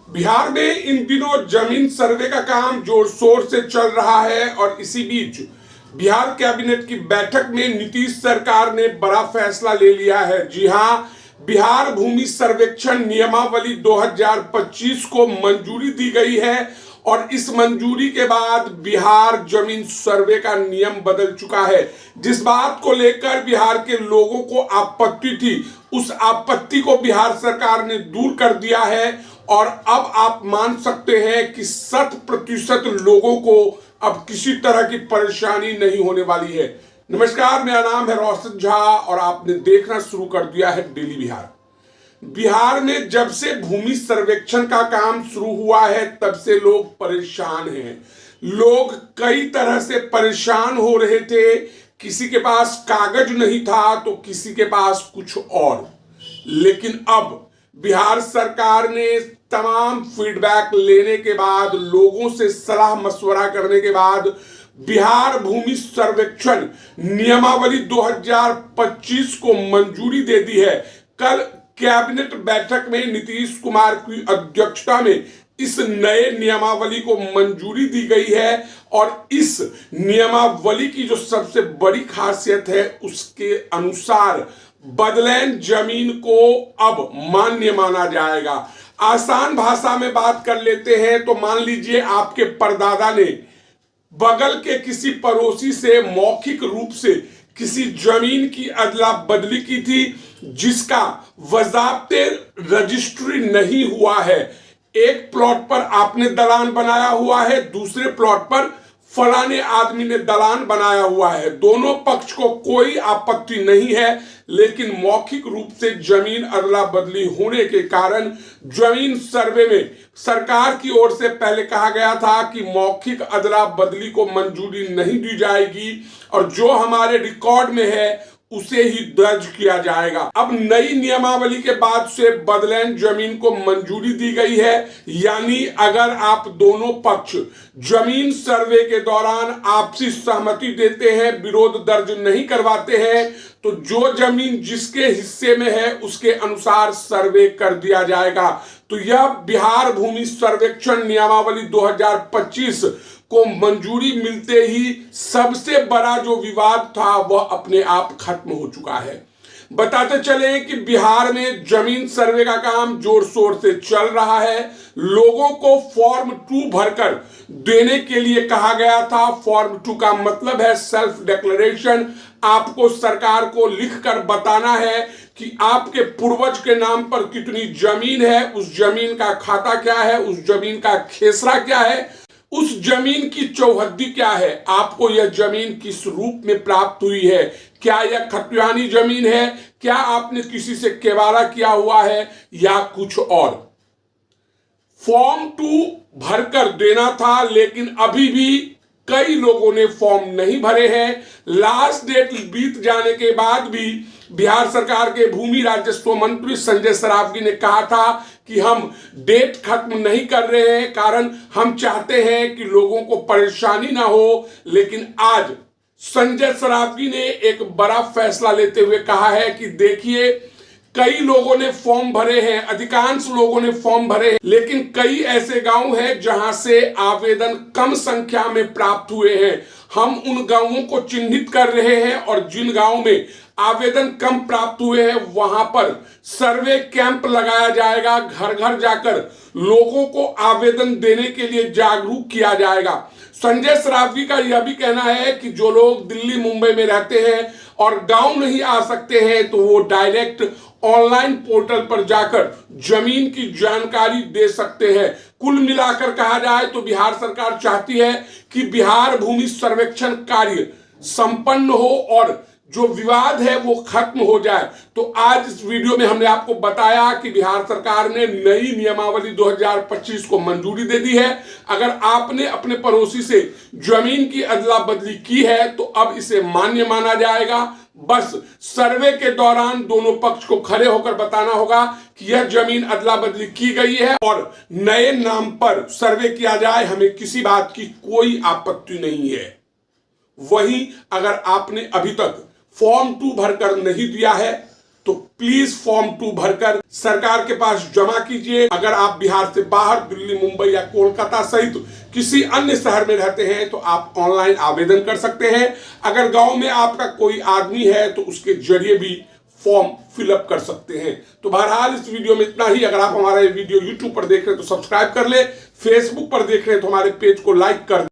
बिहार में इन दिनों जमीन सर्वे का काम जोर शोर से चल रहा है और इसी बीच बिहार कैबिनेट की बैठक में नीतीश सरकार ने बड़ा फैसला ले लिया है। जी हां, बिहार भूमि सर्वेक्षण नियमावली 2025 को मंजूरी दी गई है और इस मंजूरी के बाद बिहार जमीन सर्वे का नियम बदल चुका है। जिस बात को लेकर बिहार के लोगों को आपत्ति थी, उस आपत्ति को बिहार सरकार ने दूर कर दिया है और अब आप मान सकते हैं कि 100% लोगों को अब किसी तरह की परेशानी नहीं होने वाली है। नमस्कार, मेरा नाम है रोशन झा और आपने देखना शुरू कर दिया है डेली बिहार। बिहार में जब से भूमि सर्वेक्षण का काम शुरू हुआ है तब से लोग परेशान हैं। लोग कई तरह से परेशान हो रहे थे। किसी के पास कागज नहीं था तो किसी के पास कुछ और। लेकिन अब बिहार सरकार ने तमाम फीडबैक लेने के बाद, लोगों से सलाह मशवरा करने के बाद बिहार भूमि सर्वेक्षण नियमावली 2025 को मंजूरी दे दी है। कल कैबिनेट बैठक में नीतीश कुमार की अध्यक्षता में इस नए नियमावली को मंजूरी दी गई है और इस नियमावली की जो सबसे बड़ी खासियत है, उसके अनुसार बदलैन जमीन को अब मान्य माना जाएगा। आसान भाषा में बात कर लेते हैं तो मान लीजिए आपके परदादा ने बगल के किसी पड़ोसी से मौखिक रूप से किसी जमीन की अदला बदली की थी, जिसका वजाब्ते रजिस्ट्री नहीं हुआ है। एक प्लॉट पर आपने दलान बनाया हुआ है, दूसरे प्लॉट पर फलाने आदमी ने दलान बनाया हुआ है। दोनों पक्ष को कोई आपत्ति नहीं है, लेकिन मौखिक रूप से जमीन अदला बदली होने के कारण जमीन सर्वे में सरकार की ओर से पहले कहा गया था कि मौखिक अदला बदली को मंजूरी नहीं दी जाएगी और जो हमारे रिकॉर्ड में है उसे ही दर्ज किया जाएगा। अब नई नियमावली के बाद से बदलैन जमीन को मंजूरी दी गई है, यानी अगर आप दोनों पक्ष जमीन सर्वे के दौरान आपसी सहमति देते हैं, विरोध दर्ज नहीं करवाते हैं, तो जो जमीन जिसके हिस्से में है उसके अनुसार सर्वे कर दिया जाएगा। तो यह बिहार भूमि सर्वेक्षण नियमावली 2025 को मंजूरी मिलते ही सबसे बड़ा जो विवाद था वह अपने आप खत्म हो चुका है। बताते चले कि बिहार में जमीन सर्वे का काम जोर शोर से चल रहा है। लोगों को फॉर्म 2 भरकर देने के लिए कहा गया था। फॉर्म 2 का मतलब है सेल्फ डिक्लेरेशन। आपको सरकार को लिखकर बताना है कि आपके पूर्वज के नाम पर कितनी जमीन है, उस जमीन का खाता क्या है, उस जमीन का खेसरा क्या है, उस जमीन की चौहद्दी क्या है, आपको यह जमीन किस रूप में प्राप्त हुई है, क्या यह खतियानी जमीन है, क्या आपने किसी से केवारा किया हुआ है या कुछ और। फॉर्म 2 भरकर देना था, लेकिन अभी भी कई लोगों ने फॉर्म नहीं भरे हैं। लास्ट डेट बीत जाने के बाद भी बिहार सरकार के भूमि राजस्व मंत्री संजय सरावगी ने कहा था कि हम डेट खत्म नहीं कर रहे हैं, कारण हम चाहते हैं कि लोगों को परेशानी ना हो। लेकिन आज संजय सरावगी ने एक बड़ा फैसला लेते हुए कहा है कि देखिए, कई लोगों ने फॉर्म भरे हैं, अधिकांश लोगों ने फॉर्म भरे हैं, लेकिन कई ऐसे गांव हैं जहां से आवेदन कम संख्या में प्राप्त हुए हैं। हम उन गांवों को चिन्हित कर रहे हैं और जिन गांवों में आवेदन कम प्राप्त हुए हैं वहां पर सर्वे कैंप लगाया जाएगा। घर घर जाकर लोगों को आवेदन देने के लिए जागरूक किया जाएगा। संजय सरावगी का यह भी कहना है कि जो लोग दिल्ली मुंबई में रहते हैं और गांव नहीं आ सकते हैं तो वो डायरेक्ट ऑनलाइन पोर्टल पर जाकर जमीन की जानकारी दे सकते हैं। कुल मिलाकर कहा जाए तो बिहार सरकार चाहती है कि बिहार भूमि सर्वेक्षण कार्य संपन्न हो और जो विवाद है वो खत्म हो जाए। तो आज इस वीडियो में हमने आपको बताया कि बिहार सरकार ने नई नियमावली 2025 को मंजूरी दे दी है। अगर आपने अपने पड़ोसी से जमीन की अदला बदली की है तो अब इसे मान्य माना जाएगा। बस सर्वे के दौरान दोनों पक्ष को खड़े होकर बताना होगा कि यह जमीन अदला बदली की गई है और नए नाम पर सर्वे किया जाए, हमें किसी बात की कोई आपत्ति नहीं है। वहीं अगर आपने अभी तक फॉर्म 2 भरकर नहीं दिया है तो प्लीज फॉर्म 2 भरकर सरकार के पास जमा कीजिए। अगर आप बिहार से बाहर दिल्ली, मुंबई या कोलकाता सहित किसी अन्य शहर में रहते हैं तो आप ऑनलाइन आवेदन कर सकते हैं। अगर गांव में आपका कोई आदमी है तो उसके जरिए भी फॉर्म फिलअप कर सकते हैं। तो बहरहाल इस वीडियो में इतना ही। अगर आप हमारा ये वीडियो यूट्यूब पर देख रहे हैं तो सब्सक्राइब कर ले, फेसबुक पर देख रहे हैं तो हमारे पेज को लाइक कर